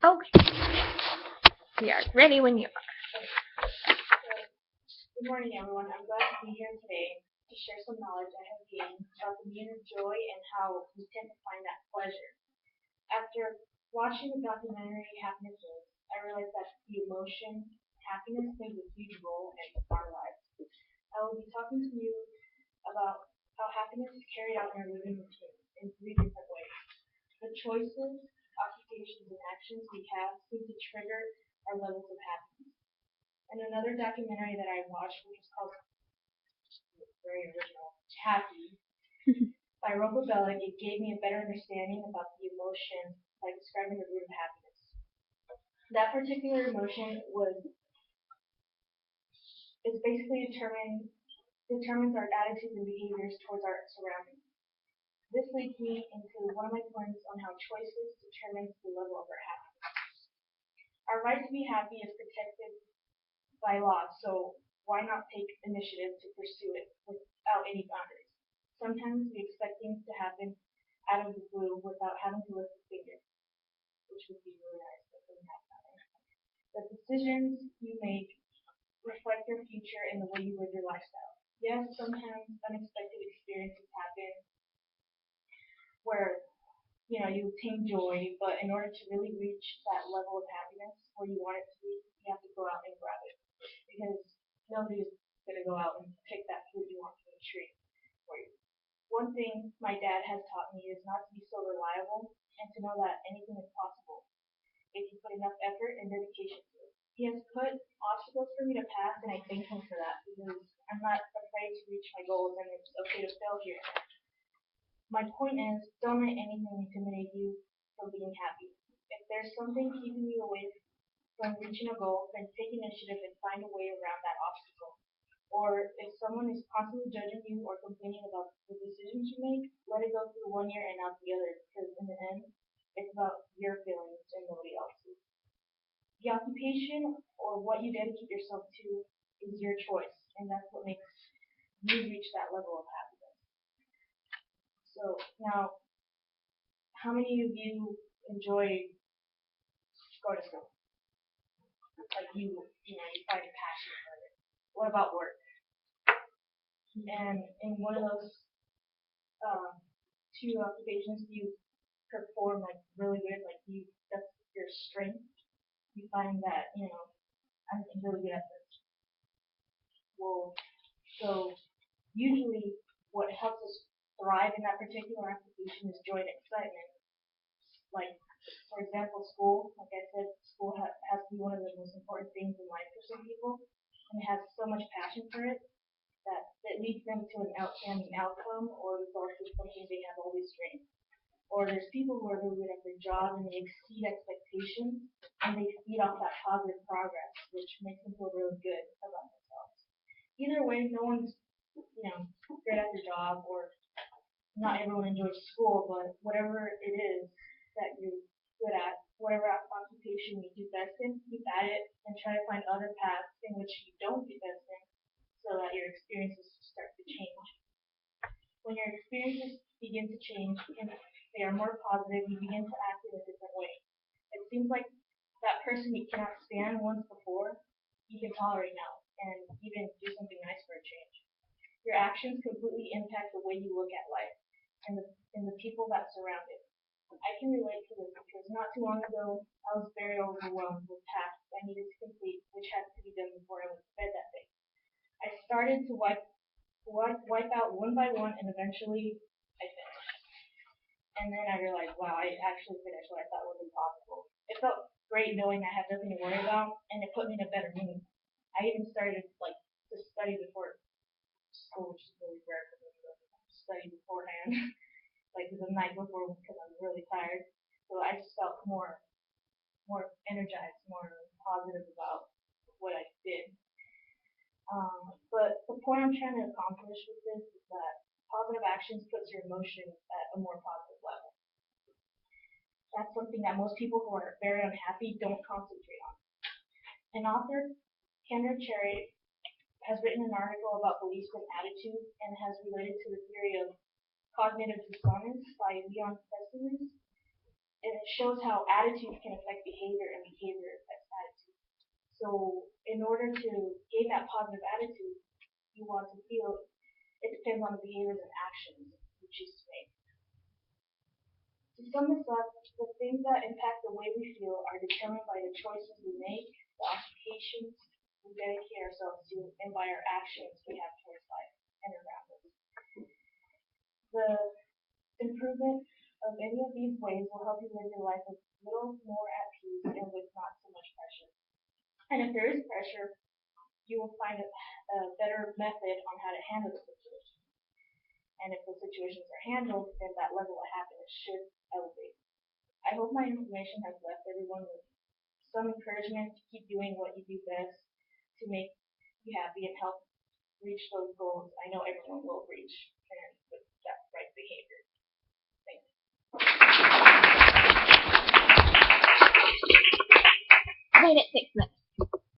Okay, we are ready when you are. Good morning, everyone. I'm glad to be here today to share some knowledge I have gained about the meaning of joy and how we tend to find that pleasure. After watching the documentary Happiness Is, I realized that the emotion happiness plays a huge role in our lives. I will be talking to you about how happiness is carried out in our living routine in three different ways. The choices, occupations, and actions we have seem to trigger our levels of happiness. And another documentary that I watched, which is called very original, Happy, by Rocco Bellic, it gave me a better understanding about the emotion by describing the root of happiness. That particular emotion is basically determines our attitudes and behaviors towards our surroundings. This leads me into one of my points on how choices determines the level of our happiness. Our right to be happy is protected by law, so why not take initiative to pursue it without any boundaries? Sometimes we expect things to happen out of the blue without having to lift a finger, which would be really nice, but doesn't happen. The decisions you make reflect your future and the way you live your lifestyle. Yes, sometimes unexpected experiences happen where you obtain joy, but in order to really reach that level of happiness where you want it to be, you have to go out and grab it. Because nobody's gonna go out and pick that fruit you want from the tree for you. One thing my dad has taught me is not to be so reliable and to know that anything is possible if you put enough effort and dedication to it. He has put obstacles for me to pass, and I thank him for that because I'm not afraid to reach my goals, and it's okay to fail here. My point is, don't let anything intimidate you from being happy. If there's something keeping you away from reaching a goal, then take initiative and find a way around that obstacle. Or if someone is constantly judging you or complaining about the decisions you make, let it go through one ear and out the other, because in the end, it's about your feelings and nobody else's. The occupation or what you dedicate yourself to is your choice, and that's what makes you reach that level of happiness. So now, how many of you enjoy going to school? Like you find a passion for it. What about work? And in one of those two occupations, you perform like really good, like that's your strength. You find that I'm really good at this. Well, so usually what helps us thrive in that particular occupation is joy and excitement. Like, for example, school, like I said, school has to be one of the most important things in life for some people, and has so much passion for it that it leads them to an outstanding outcome or results in something they have always dreamed. Or there's people who are really good at their job and they exceed expectations and they feed off that positive progress, which makes them feel really good about themselves. Either way, no one's great at their job, or not everyone enjoys school, but whatever it is that you're good at, whatever occupation you do best in, keep at it and try to find other paths in which you don't do best in so that your experiences start to change. When your experiences begin to change and they are more positive, you begin to act in a different way. It seems like that person you cannot stand once before, you can tolerate now and even do something nice for a change. Your actions completely impact the way you look at life and the people that surround it. I can relate to this because not too long ago I was very overwhelmed with tasks I needed to complete, which had to be done before I went to bed that day. I started to wipe out one by one, and eventually I finished. And then I realized, wow, I actually finished what I thought was impossible. It felt great knowing I had nothing to worry about, and it put me in a better mood. I even started to study before school, which is really rare for me to study beforehand, like the night before because I was really tired. So I just felt more energized, more positive about what I did. But the point I'm trying to accomplish with this is that positive actions puts your emotions at a more positive level. That's something that most people who are very unhappy don't concentrate on. An author, Kendra Cherry, has written an article about beliefs and attitudes and has related to the theory of cognitive dissonance by Leon Festinis. and it shows how attitudes can affect behavior and behavior affects attitude. So in order to gain that positive attitude, you want to feel it depends on the behaviors and actions you choose to make. To sum this up, the things that impact the way we feel are determined by the choices we make, the occupations we dedicate ourselves to, and by our actions we have towards life and around us. The improvement of any of these ways will help you live your life with a little more at peace and with not so much pressure. And if there is pressure, you will find a better method on how to handle the situation. And if the situations are handled, then that level of happiness should elevate. I hope my information has left everyone with some encouragement to keep doing what you do best to make you happy and help reach those goals I know everyone will reach and with that right behavior. Thank you. Right at 6 minutes.